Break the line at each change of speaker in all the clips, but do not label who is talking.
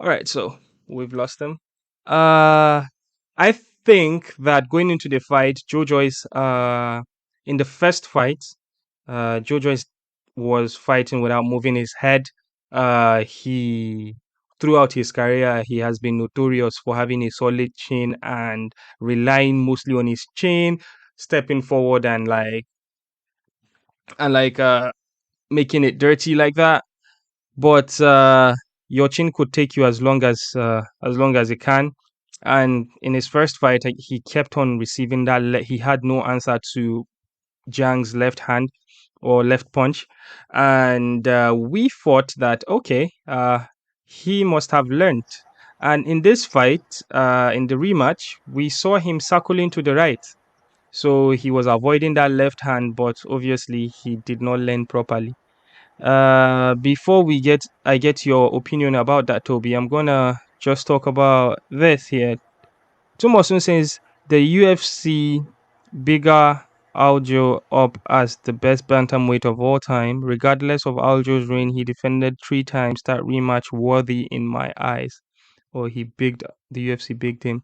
All right, so we've lost him. Uh, I think that going into the fight, Joe Joyce, in the first fight, Joe Joyce was fighting without moving his head. He throughout his career, he has been notorious for having a solid chin and relying mostly on his chin, stepping forward and making it dirty like that. But your chin could take you as long as it can. And in his first fight, he kept on receiving that. He had no answer to Jang's left hand or left punch, and we thought that okay, he must have learned. And in this fight, in the rematch, we saw him circling to the right. So he was avoiding that left hand, but obviously he did not learn properly. Before I get your opinion about that, Toby, I'm gonna just talk about this here. Tomosun says the UFC bigger Aljo up as the best bantamweight of all time. Regardless of Aljo's reign, he defended three times. That rematch worthy in my eyes. Or the UFC bigged him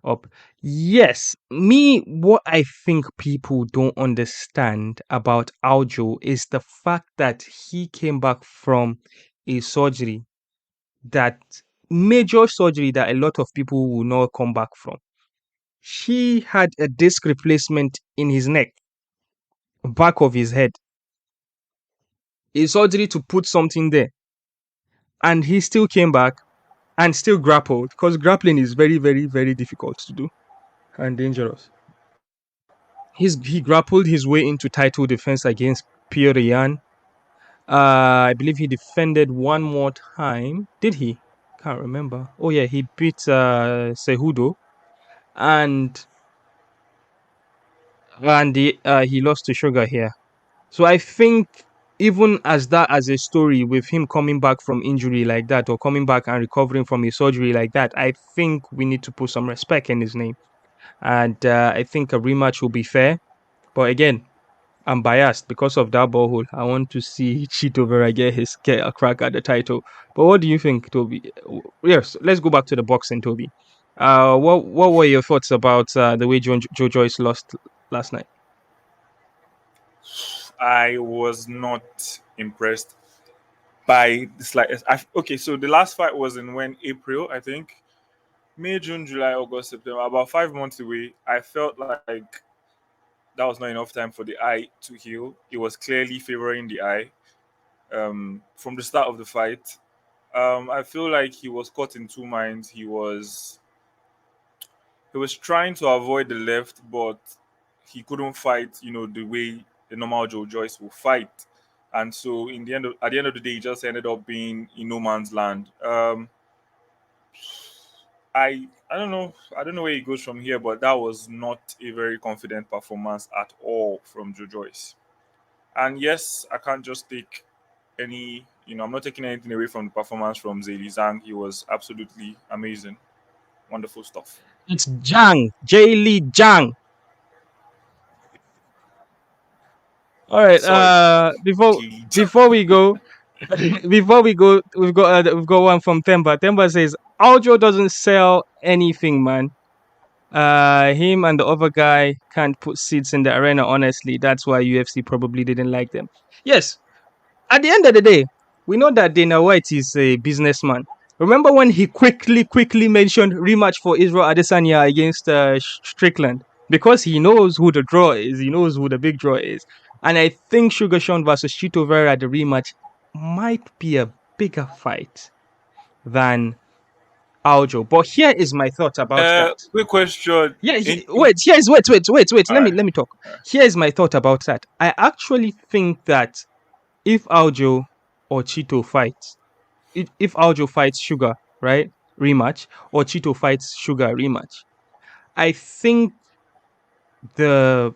up. Yes, what I think people don't understand about Aljo is the fact that he came back from a surgery that major surgery that a lot of people will not come back from. He had a disc replacement in his neck, back of his head, a surgery to put something there, and he still came back and still grappled because grappling is very, very, very difficult to do and dangerous. He grappled his way into title defense against Pierre Yan. I believe he defended one more time. Did he? Can't remember. Oh yeah, he beat Cejudo, and he lost to Sugar here. So I think even as a story with him coming back from injury like that or coming back and recovering from his surgery like that, I think we need to put some respect in his name, and I think a rematch will be fair. But again, I'm biased because of that ballhole. I want to see Chito Vera get a crack at the title. But what do you think, Toby? Yes, let's go back to the boxing, Toby. What were your thoughts about the way Joe Joyce lost last night?
I was not impressed by the slightest. Okay, so the last fight was in when April, I think. May, June, July, August, September, about 5 months away. I felt like that was not enough time for the eye to heal. It was clearly favoring the eye from the start of the fight. I feel like he was caught in two minds. He was trying to avoid the left, but he couldn't fight, the way the normal Joe Joyce will fight. And so at the end of the day, he just ended up being in no man's land. I don't know. I don't know where he goes from here, but that was not a very confident performance at all from Joe Joyce. And yes, I can't just take I'm not taking anything away from the performance from Zayli Zhang. He was absolutely amazing. Wonderful stuff.
It's Jang, Jay Lee Jang. All right.
Sorry,
Before
Jaylee Zhang.
before we go, before we go, we've got one from Temba. Temba says Aljo doesn't sell anything, man. Him and the other guy can't put seats in the arena. Honestly, that's why UFC probably didn't like them. Yes, at the end of the day, we know that Dana White is a businessman. Remember when he quickly mentioned rematch for Israel Adesanya against Strickland because he knows who the draw is. He knows who the big draw is, and I think Sugar Sean versus Chito Vera the rematch might be a bigger fight than Aljo. But here is my thought about that.
Quick question.
Yeah,
In
wait.
all right.
Let me talk.
All right.
Here's my thought about that. I actually think that if Aljo or Chito fights, if Aljo fights Sugar, right, rematch, or Chito fights Sugar rematch, I think the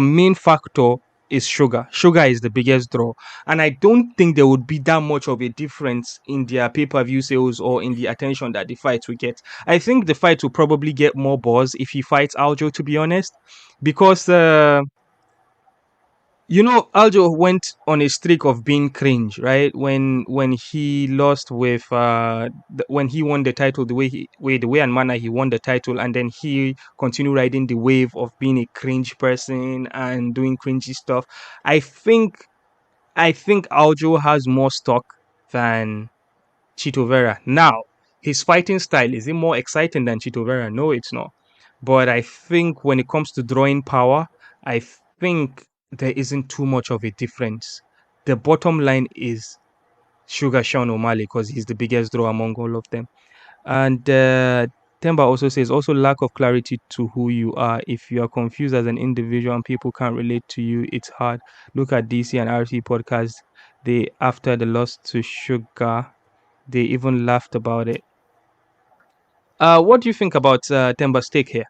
main factor is Sugar. Sugar is the biggest draw, and I don't think there would be that much of a difference in their pay-per-view sales or in the attention that the fight will get. I think the fight will probably get more buzz if he fights Aljo, to be honest, because Aljo went on a streak of being cringe, right? When he lost with when he won the title, the way and manner he won the title, and then he continued riding the wave of being a cringe person and doing cringy stuff. I think I think Aljo has more stock than Chito Vera. Now, his fighting style, is it more exciting than Chito Vera? No, it's not. But I think when it comes to drawing power, I think there isn't too much of a difference. The bottom line is Sugar Sean O'Malley because he's the biggest draw among all of them. And Temba also says also lack of clarity to who you are. If you are confused as an individual and people can't relate to you, it's hard. Look at DC and RC podcast. They after the loss to Sugar, they even laughed about it. What do you think about Temba's take here?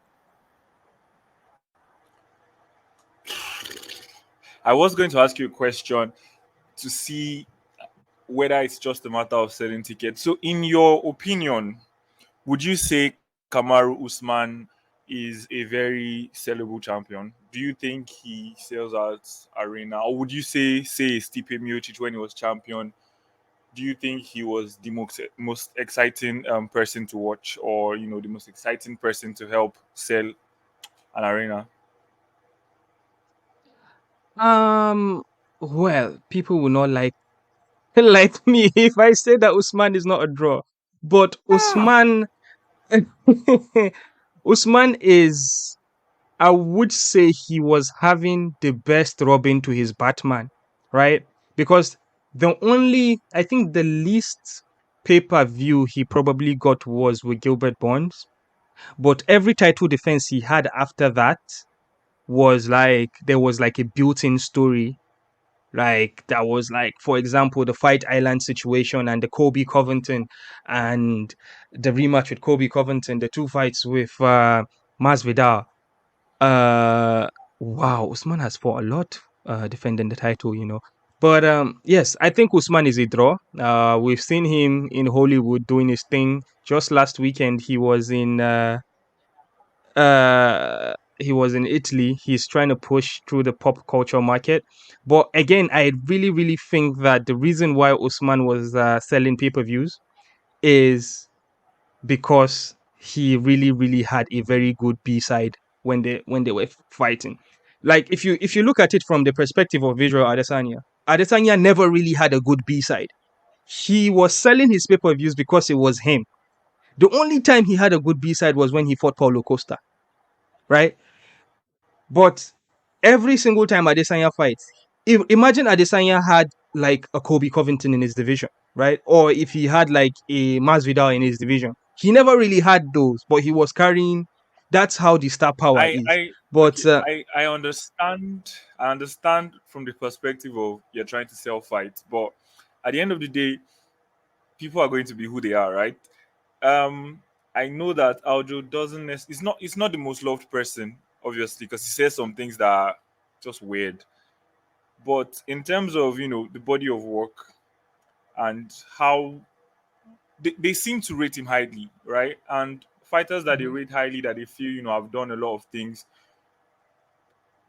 I was going to ask you a question to see whether it's just a matter of selling tickets. So, in your opinion, would you say Kamaru Usman is a very sellable champion? Do you think he sells out arena, or would you say Stipe Miocic when he was champion? Do you think he was the most exciting person to watch, or the most exciting person to help sell an arena?
Um, well, people will not like like me if I say that Usman is not a draw, but
Ah,
Usman is. I would say he was having the best Robin to his Batman, right? Because I think the least pay per view he probably got was with Gilbert Bonds. But every title defense he had after that was like, there was like a built in story. Like, that was like, for example, the Fight Island situation and the Kobe Covington and the rematch with Kobe Covington, the two fights with Masvidal. uh, wow, Usman has fought a lot defending the title. But yes, I think Usman is a draw. We've seen him in Hollywood doing his thing. Just last weekend, he was in Italy. He's trying to push through the pop culture market. But again, I really, really think that the reason why Usman was selling pay-per-views is because he really, really had a very good B side when they were fighting. Like, if you look at it from the perspective of Visual Adesanya, Adesanya never really had a good B side. He was selling his pay per views because it was him. The only time he had a good B side was when he fought Paulo Costa, right? But every single time Adesanya fights, imagine Adesanya had like a Kobe Covington in his division, right? Or if he had like a Masvidal in his division. He never really had those, but he was carrying. That's how the star power
I
is.
I
But
okay. I understand. I understand from the perspective of you're trying to sell fights, but at the end of the day, people are going to be who they are, right? Um, I know that Aljo doesn't. It's not the most loved person, obviously, because he says some things that are just weird. But in terms of the body of work and how they seem to rate him highly, right? And fighters that they
Mhm.
rate highly, that they feel have done a lot of things,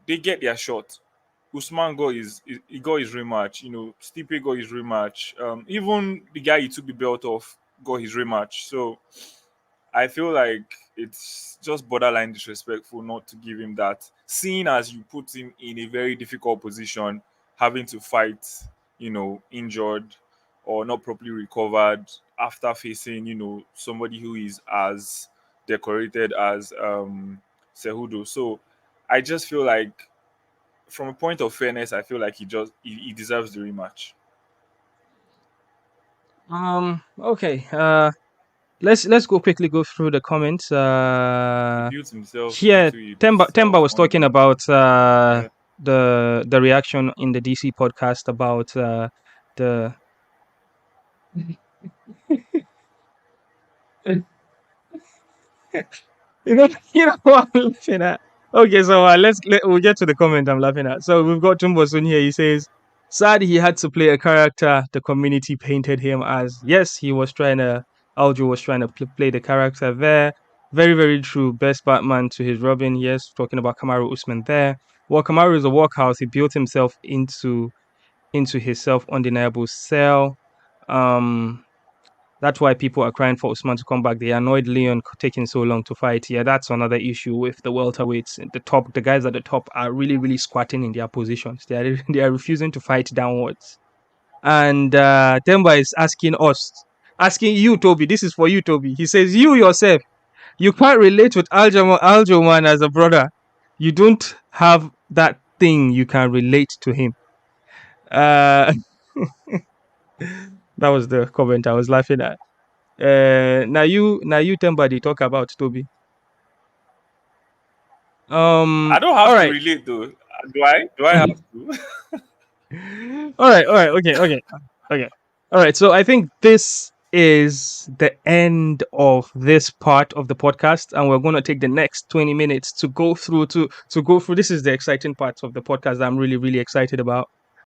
they get their shot. Usman got his rematch. Stipe got his rematch. Even the guy he took the belt off got his rematch. So I feel like it's just borderline disrespectful not to give him that, seeing as you put him in a very difficult position, having to fight, injured or not properly recovered after facing, somebody who is as decorated as Cejudo. So I just feel like, from a point of fairness, I feel like he deserves the rematch.
Okay. Let's go through the comments.
He built himself
Here,
into a
Temba was talking
self-made.
about
Yeah.
the reaction in the DC podcast about the what I'm laughing at. Okay, so we'll get to the comment I'm laughing at. So we've got Tumbosun here. He says, "Sad he had to play a character the community painted him as." Yes, Aljo was trying to play the character there. Very, very true. Best Batman to his Robin. Yes, talking about Kamaru Usman there. Well, Kamaru is a workhouse. He built himself into his self undeniable sell. Um, that's why people are crying for Usman to come back. They annoyed Leon taking so long to fight. Yeah, that's another issue with the welterweights. The top, the guys at the top are really, really squatting in their positions. They are refusing to fight downwards. And Temba is asking you, Toby. This is for you, Toby. He says, you yourself, you can't relate with Aljoman as a brother. You don't have that thing you can relate to him. Uh, that was the comment I was laughing at. Now you Temba they talk about Toby.
I don't
All
have to
right.
relate though. Do I? Do I have to?
All right, okay. All right, so I think this is the end of this part of the podcast, and we're going to take the next 20 minutes to go through. This is the exciting part of the podcast that I'm really, really excited about.